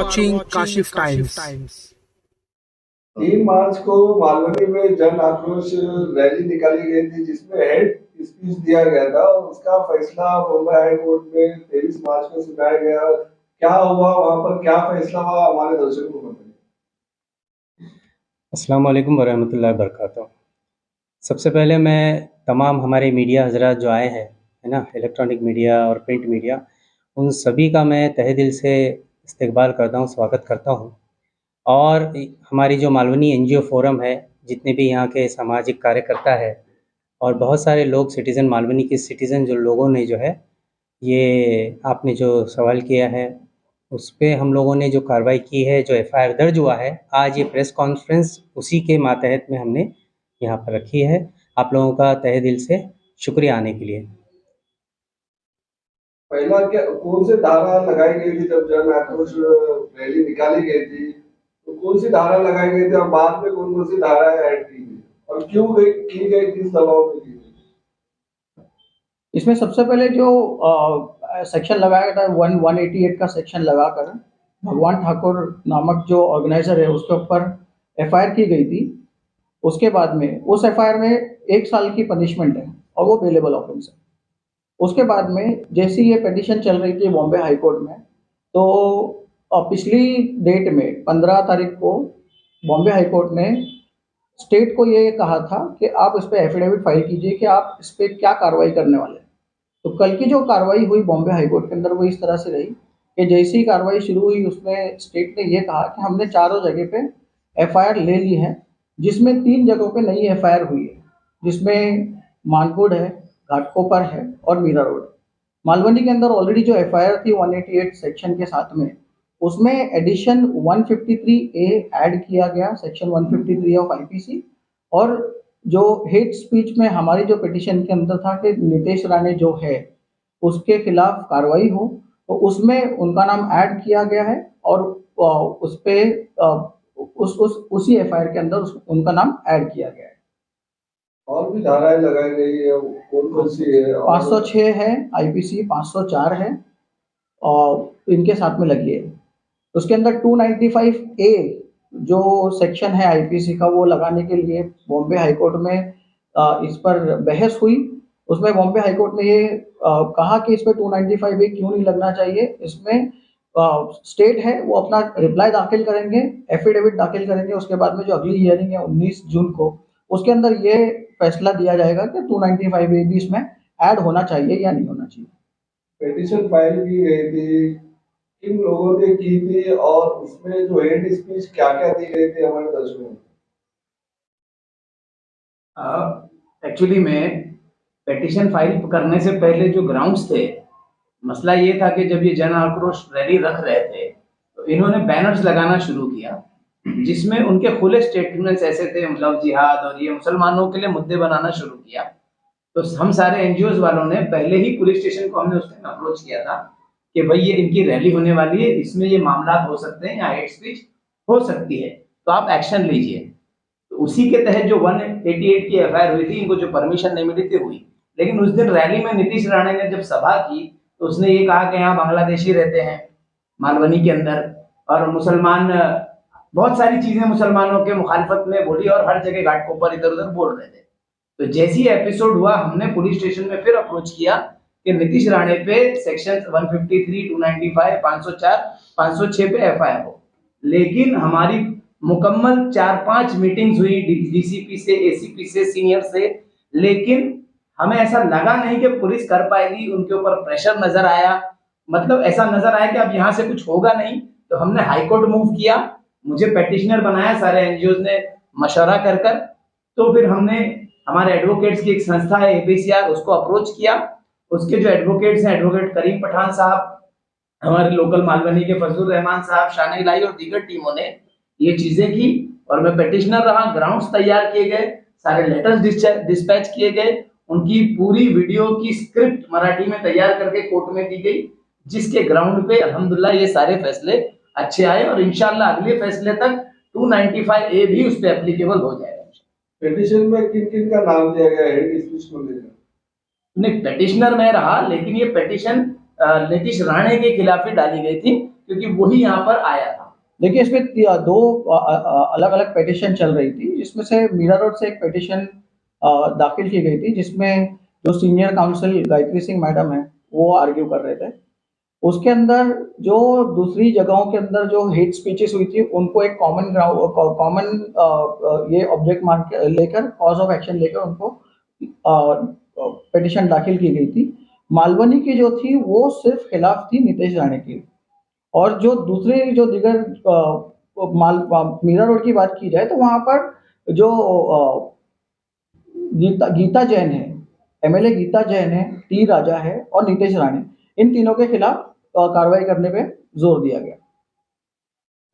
watching Kashif Times. 3 मार्च को मालवनी में जन आक्रोश रैली निकाली गई थी जिसमें हेड स्पीच दिया गया था और उसका फैसला बॉम्बे हाई कोर्ट में 23 मार्च को सुनाया गया। क्या हुआ वहां पर, क्या फैसला हुआ, हमारे दर्शकों को बताइए। अस्सलाम वालेकुम वरहमतुल्लाहि वबरकातुहू। सबसे पहले मैं तमाम हमारे मीडिया हजरात जो आए हैं, है ना, इलेक्ट्रॉनिक मीडिया और प्रिंट मीडिया, उन सभी का मैं तहे दिल से इस्तकबाल करता हूँ, स्वागत करता हूँ। और हमारी जो मालवनी एनजीओ फोरम है, जितने भी यहाँ के सामाजिक कार्यकर्ता है और बहुत सारे लोग सिटीज़न, मालवनी के सिटीज़न जो लोगों ने जो है, ये आपने जो सवाल किया है उस पे हम लोगों ने जो कार्रवाई की है, जो एफआईआर दर्ज हुआ है, आज ये प्रेस कॉन्फ्रेंस उसी के मातहत में हमने यहाँ पर रखी है। आप लोगों का तहे दिल से शुक्रिया आने के लिए। पहला क्या, कौन सी धारा लगाई गई थी जब जन आक्रोश रैली निकाली गई थी, तो कौन सी धारा लगाई गई थी और बाद में कौन कौन सी धाराएं ऐड की गई और क्यों की गई, किस दबाव में की गई? इसमें सबसे पहले जो सेक्शन लगाया गया था 188 का सेक्शन लगाकर भगवान ठाकुर नामक जो ऑर्गेनाइजर है उसके ऊपर एफआईआर की गई थी। उसके बाद में उस एफआईआर में 1 साल की पनिशमेंट है और वो बेलेबल ऑफेंस है। उसके बाद में जैसी ये पिटीशन चल रही थी बॉम्बे हाई कोर्ट में, तो पिछली डेट में 15 तारीख को बॉम्बे हाई कोर्ट ने स्टेट को ये कहा था कि आप इस पर एफिडेविट फाइल कीजिए कि आप इस पर क्या कार्रवाई करने वाले हैं। तो कल की जो कार्रवाई हुई बॉम्बे हाई कोर्ट के अंदर वो इस तरह से रही कि जैसी ही कार्रवाई शुरू हुई उसमें स्टेट ने ये कहा कि हमने चारों जगह पे एफआईआर ले ली है, जिसमें 3 जगहों पे नई एफआईआर हुई है, जिसमें मानपुर है, घाटकोपर है और मीरा रोड। मालवनी के अंदर ऑलरेडी जो एफआईआर थी 188 सेक्शन के साथ में, उसमें एडिशन 153A ऐड किया गया, सेक्शन 153 ऑफ आईपीसी। और जो हेट स्पीच में हमारी जो पिटीशन के अंदर था कि नितेश राणे जो है उसके खिलाफ कार्रवाई हो, तो उसमें उनका नाम ऐड किया गया है और उस पे उसी एफआईआर के अंदर उनका नाम ऐड किया गया है। और भी धाराएं लगाई गई है, कौन कौन सी है? 506 है आईपीसी, 504 है और इनके साथ में लगी है। उसके अंदर 295A जो सेक्शन है आईपीसी का, वो लगाने के लिए बॉम्बे हाई कोर्ट में इस पर बहस हुई। उसमें बॉम्बे हाई कोर्ट ने ये कहा कि इस पर 295A क्यों नहीं लगना चाहिए। इसमें स्टेट है वो अपना रिप्लाई दाखिल करेंगे, एफिडेविट दाखिल करेंगे। उसके बाद में जो अगली हियरिंग है 19 जून को, उसके अंदर ये फैसला दिया जाएगा कि 295A भी इसमें ऐड होना चाहिए या नहीं होना चाहिए। पिटीशन फाइल की गई थी, किन लोगों ने की थी और उसमें जो हेड स्पीच क्या क्या दी गई थी हमारे दर्शकों को? एक्चुअली में पिटीशन फाइल करने से पहले जो ग्राउंड्स थे, मसला ये था कि जब ये जन आक्रोश रैली रख रहे थे तो इन्होंने बैनर्स लगाना शुरू किया जिसमें उनके खुले स्टेटमेंट्स ऐसे थे, मतलब जिहाद और ये मुसलमानों के लिए मुद्दे बनाना शुरू किया। तो हम सारे एनजीओज वालों ने पहले ही पुलिस स्टेशन को हमने उस टाइम अप्रोच किया था कि भाई ये इनकी रैली होने वाली है, इसमें ये मामला हो सकते हैं या हेट स्पीच हो सकती है, तो आप एक्शन लीजिए। तो उसी के तहत जो 188 की एफआईआर हुई थी, इनको जो परमिशन नहीं मिली थी हुई। लेकिन उस दिन रैली में नीतीश राणे ने जब सभा की तो उसने ये कहा कि यहाँ बांग्लादेशी रहते हैं मालवनी के अंदर, और मुसलमान, बहुत सारी चीजें मुसलमानों के मुखालफत में बोली और हर जगह घाटकोपर इधर उधर बोल रहे थे। तो जैसी एपिसोड हुआ, हमने पुलिस स्टेशन में फिर अप्रोच किया कि नीतीश राणे पे सेक्शन 153, 295, 504, 506 पे एफआईआर हो। लेकिन हमारी मुकम्मल 4-5 मीटिंग्स हुई डीसीपी से, एसीपी से, सीनियर से, लेकिन हमें ऐसा लगा नहीं कि पुलिस कर पाएगी। उनके ऊपर प्रेशर नजर आया, मतलब ऐसा नजर आया कि अब यहाँ से कुछ होगा नहीं। तो हमने हाई कोर्ट मूव किया, मुझे पेटिशनर बनाया सारे एनजीओ ने मशवरा कर कर। तो फिर हमने हमारे एडवोकेट्स की एक संस्था है एपीसीआर, उसको अप्रोच किया। उसके जो एडवोकेट्स हैं, एडवोकेट करीम पठान साहब, हमारे लोकल मालवनी के फजलुर रहमान साहब, शान इलाही और दीगर टीमों ने ये चीजें की और मैं पेटिशनर रहा। ग्राउंड्स तैयार किए गए, सारे लेटर्स डिस्पैच किए गए, उनकी पूरी वीडियो की स्क्रिप्ट मराठी में तैयार करके कोर्ट में दी गई, जिसके ग्राउंड पे अल्हम्दुलिल्लाह ये सारे फैसले अच्छे आए और इंशाल्लाह अगले फैसले तक 295A भी उस पर एप्लीकेबल हो जाएगा। पिटीशन में किन किन का नाम दिया गया हेड स्पीच को लेकर? नहीं, पेटिशनर में रहा, लेकिन ये पिटीशन नीतीश राणे के खिलाफ ही डाली गई थी क्योंकि वही यहाँ पर आया था। देखिए, इसमें दो अलग अलग पिटीशन चल रही थी, जिसमें से मीरा रोड से एक पिटीशन दाखिल की गई थी, जिसमें जो senior council Gayatri Singh madam है वो आर्ग्यू कर रहे थे। उसके अंदर जो दूसरी जगहों के अंदर जो हेट स्पीचेस हुई थी, उनको एक कॉमन ये ऑब्जेक्ट मान के लेकर, कॉज ऑफ एक्शन लेकर उनको पिटीशन दाखिल की गई थी। मालवनी की जो थी वो सिर्फ खिलाफ थी नीतीश राणे की, और जो दूसरे जो दिगर मीरा रोड की बात की जाए तो वहां पर जो गीता जैन है, एमएलए गीता जैन है, टी राजा है और नीतीश राणे, इन तीनों के खिलाफ कार्रवाई करने पे जोर दिया गया।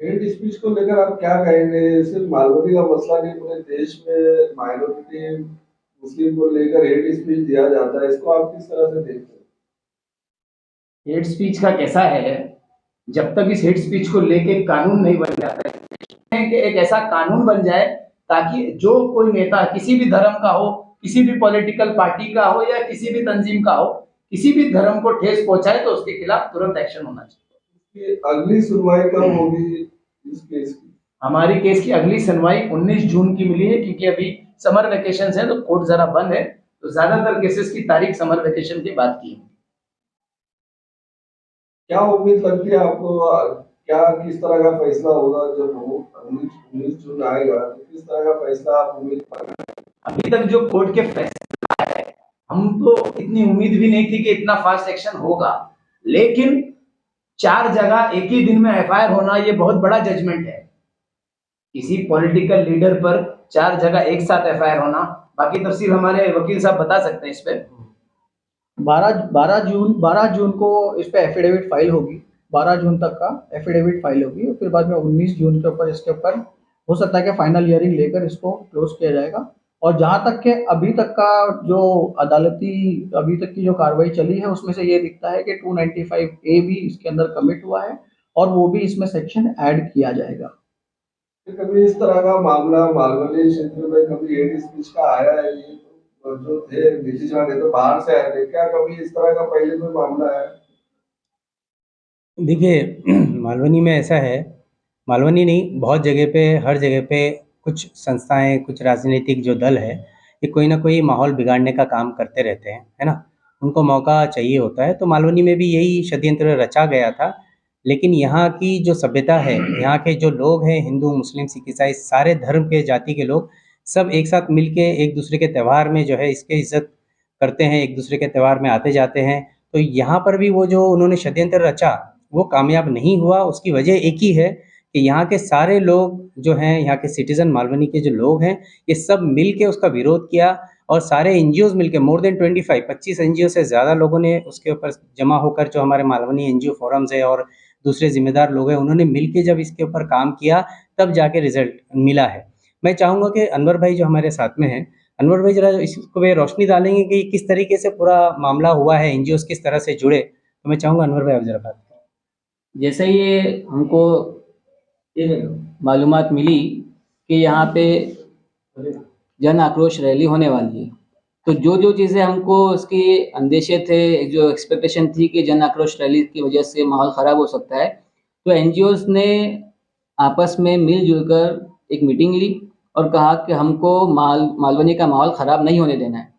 हेट स्पीच को लेकर आप क्या कहेंगे? सिर्फ मालवनी का मसला नहीं, पूरे देश में माइनॉरिटी मुस्लिम को लेकर हेट स्पीच दिया जाता है, इसको आप किस तरह से देखते हैं? हेट स्पीच का कैसा है, जब तक इस हेट स्पीच को लेके कानून नहीं बन जाता है कि एक ऐसा कानून बन जाए ताकि जो कोई नेता किसी भी धर्म का हो, किसी भी पॉलिटिकल पार्टी का हो या किसी भी तंजीम का हो, किसी भी धर्म को ठेस पहुंचाए तो उसके खिलाफ तुरंत एक्शन होना चाहिए। अगली सुनवाई कब होगी इस केस की? हमारी केस की अगली सुनवाई 19 जून की मिली है, क्योंकि अभी समर वेकेशन है तो कोर्ट जरा बंद है, तो ज्यादातर केसेस की तारीख समर वेकेशन के बाद की है। क्या उम्मीद लगती है आपको, क्या किस तरह का फैसला होगा जब 19 जून आएगा, तो किस तरह का फैसला आप उम्मीद कर रहे हैं? अभी तक जो कोर्ट के फैसला है, हम तो इतनी उम्मीद भी नहीं थी कि इतना फास्ट एक्शन होगा, लेकिन 4 जगह एक ही दिन में एफआईआर होना ये बहुत बड़ा जजमेंट है। किसी पॉलिटिकल लीडर पर 4 जगह एक साथ एफआईआर होना, बाकी तफसील हमारे वकील साहब बता सकते हैं इस पे। 12 जून को इस पे एफिडेविट फाइल होगी, 12 जून तक का एफिडेविट फाइल होगी, और फिर बाद में 19 जून के ऊपर इसके ऊपर हो सकता है कि फाइनल हियरिंग लेकर इसको क्लोज किया जाएगा। और जहां तक के अभी तक का जो अभी तक की जो कार्रवाई चली है, उसमें से ये दिखता है कि 295A भी इसके अंदर कमिट हुआ है, और वो भी इसमें सेक्शन ऐड किया जाएगा। कभी इस तरह का मामला मालवनी क्षेत्र में कभी हेट स्पीच का आया है? ये तो जो थे नीतीश राणे तो बाहर से आए थे, क्या कभी इस तरह का पहले कोई मामला है? देखिए मालवनी में ऐसा है, मालवनी नहीं, बहुत जगह पे, हर जगह पे कुछ संस्थाएं, कुछ राजनीतिक जो दल है, ये कोई ना कोई माहौल बिगाड़ने का काम करते रहते हैं, है ना। उनको मौका चाहिए होता है, तो मालवनी में भी यही षड्यंत्र रचा गया था। लेकिन यहाँ की जो सभ्यता है, यहाँ के जो लोग हैं, हिंदू, मुस्लिम, सिख, ईसाई, सारे धर्म के जाति के लोग सब एक साथ मिल के एक दूसरे के त्यौहार में जो है इसके इज्जत करते हैं, एक दूसरे के त्यौहार में आते जाते हैं। तो यहाँ पर भी वो जो उन्होंने षड्यंत्र रचा वो कामयाब नहीं हुआ। उसकी वजह एक ही है कि यहाँ के सारे लोग जो हैं, यहाँ के सिटीजन, मालवनी के जो लोग हैं, ये सब मिल के उसका विरोध किया, और सारे एनजीओज मिलके मोर देन 25 एनजीओ से ज़्यादा लोगों ने उसके ऊपर जमा होकर, जो हमारे मालवनी एनजीओ फोरम्स है और दूसरे जिम्मेदार लोग हैं, उन्होंने मिलके जब इसके ऊपर काम किया तब जाके रिजल्ट मिला है। मैं चाहूँगा कि अनवर भाई जो हमारे साथ में हैं, अनवर भाई जरा इसको पे रोशनी डालेंगे कि किस तरीके से पूरा मामला हुआ है, एनजीओज किस तरह से जुड़े। तो मैं चाहूँगा अनवर भाई आप जरा बात करें। जैसे ये हमको ये मालूमात मिली कि यहाँ पे जन आक्रोश रैली होने वाली है, तो जो जो चीज़ें हमको उसके अंदेशे थे, जो एक्सपेक्टेशन थी कि जन आक्रोश रैली की वजह से माहौल ख़राब हो सकता है, तो एनजीओज़ ने आपस में मिलजुल कर एक मीटिंग ली और कहा कि हमको मालवनी का माहौल ख़राब नहीं होने देना है।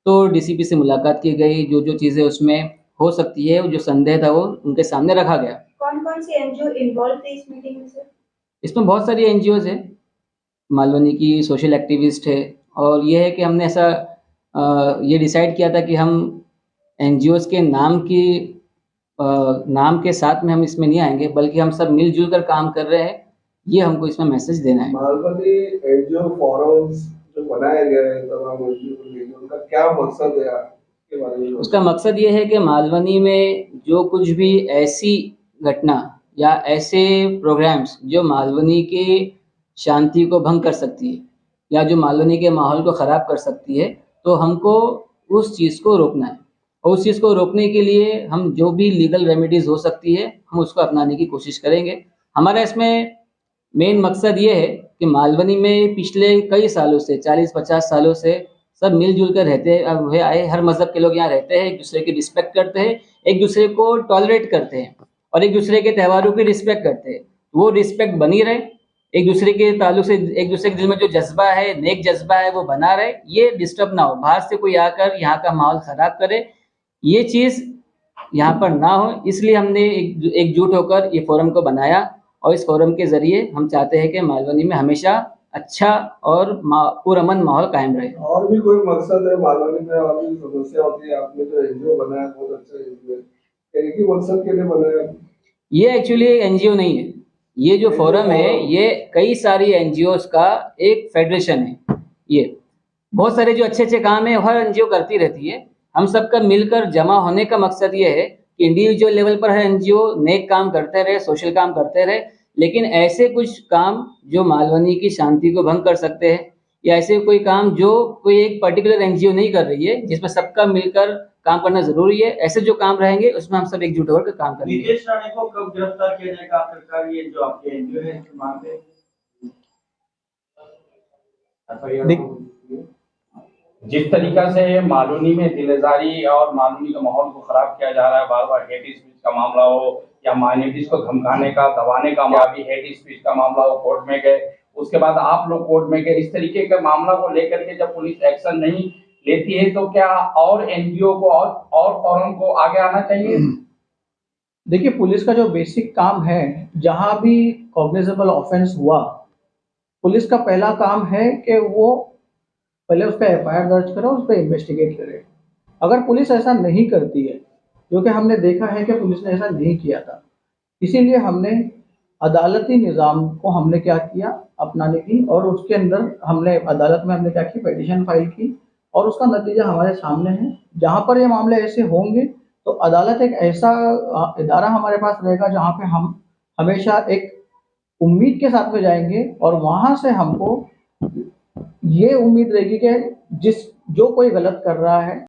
तो डीसीपी से मुलाकात की गई, जो जो चीज़ें उसमें हो सकती है, जो संदेह था वो उनके सामने रखा गया। कौन कौन से एनजीओ इन्वॉल्व थे इस मीटिंग में सर? इसमें बहुत सारी एनजीओज़ है, मालवनी की सोशल एक्टिविस्ट है, और ये है कि हमने ऐसा ये डिसाइड किया था कि हम एनजीओज़ के नाम के साथ में हम इसमें नहीं आएंगे, बल्कि हम सब मिलजुल कर काम कर रहे हैं, ये हमको इसमें मैसेज देना है। मालवनी एनजीओ फोरम्स जो बनाए गए हैं तमाम एनजीओ को लेकर, उनका क्या मकसद है इसके बारे में? उसका मकसद ये है कि मालवनी में जो कुछ भी ऐसी घटना या ऐसे प्रोग्राम्स जो मालवनी के शांति को भंग कर सकती है या जो मालवनी के माहौल को ख़राब कर सकती है, तो हमको उस चीज़ को रोकना है, और उस चीज़ को रोकने के लिए हम जो भी लीगल रेमेडीज़ हो सकती है हम उसको अपनाने की कोशिश करेंगे। हमारा इसमें मेन मकसद ये है कि मालवनी में पिछले कई सालों से, 40-50 सालों से सब मिलजुल कर रहते हुए आए, हर मज़हब के लोग यहाँ रहते हैं, एक दूसरे की रिस्पेक्ट करते हैं, एक दूसरे को टॉलरेट करते हैं, और एक दूसरे के त्योहारों की रिस्पेक्ट करते हैं, वो रिस्पेक्ट बनी रहे, एक दूसरे के ताल्लुक से एक दूसरे के दिल में जो जज्बा है, नेक जज्बा है, वो बना रहे, ये डिस्टर्ब ना हो, बाहर से कोई आकर यहाँ का माहौल खराब करे, ये चीज़ यहाँ पर ना हो, इसलिए हमने एकजुट होकर ये फोरम को बनाया और इस फोरम के जरिए हम चाहते हैं कि मालवनी में हमेशा अच्छा और पुरअमन माहौल कायम रहे। और भी कोई मकसद है मालवनी में? और भी समस्या होती है? आपने जो एनजीओ बनाया बहुत अच्छा एनजीओ है, एक ही मकसद के लिए बनाया? ये एक्चुअली एनजीओ नहीं है, ये जो फोरम है ये कई सारी एनजीओज का एक फेडरेशन है। ये बहुत सारे जो अच्छे अच्छे काम है हर एनजीओ करती रहती है, हम सबका मिलकर जमा होने का मकसद ये है कि इंडिविजुअल लेवल पर हर एनजीओ नेक काम करते रहे, सोशल काम करते रहे, लेकिन ऐसे कुछ काम जो मालवनी की शांति को भंग कर सकते हैं या ऐसे कोई काम जो कोई एक पर्टिकुलर एनजीओ नहीं कर रही है, जिसमें सबका मिलकर काम करना जरूरी है, ऐसे जो काम रहेंगे उसमें हम सब एकजुट होकर काम करेंगे। नितेश राणे को कब गिरफ्तार किया जाएगा आखिरकार? ये जो आपके एनजीओ है इसकी मांग है? जिस तरीका से मालूनी में दिलेजारी और मालूनी के माहौल को खराब किया जा रहा है, बार बार हेट स्पीच का मामला हो या माइनॉरिटीज को धमकाने का, दबाने का, या भी हेट स्पीच का मामला हो, कोर्ट में गए, उसके बाद आप लोग कोर्ट में गए, इस तरीके के मामला को लेकर के जब पुलिस एक्शन नहीं लेती है तो क्या और एनजीओ को और फोरम को आगे आना चाहिए? देखिए, पुलिस का जो बेसिक काम है, जहां भी कॉग्निजेबल ऑफेंस हुआ, पुलिस का पहला काम है कि वो पहले उस पर एफआईआर दर्ज करे, उस पर इन्वेस्टिगेट करे। अगर पुलिस ऐसा नहीं करती है, जो कि हमने देखा है कि पुलिस ने ऐसा नहीं किया था, इसीलिए हमने अदालती निज़ाम को हमने क्या किया, अपनाने की, और उसके अंदर हमने अदालत में हमने क्या की, पिटीशन फाइल की, और उसका नतीजा हमारे सामने है। जहाँ पर ये मामले ऐसे होंगे तो अदालत एक ऐसा इदारा हमारे पास रहेगा जहाँ पे हम हमेशा एक उम्मीद के साथ में जाएंगे और वहाँ से हमको ये उम्मीद रहेगी कि जो कोई गलत कर रहा है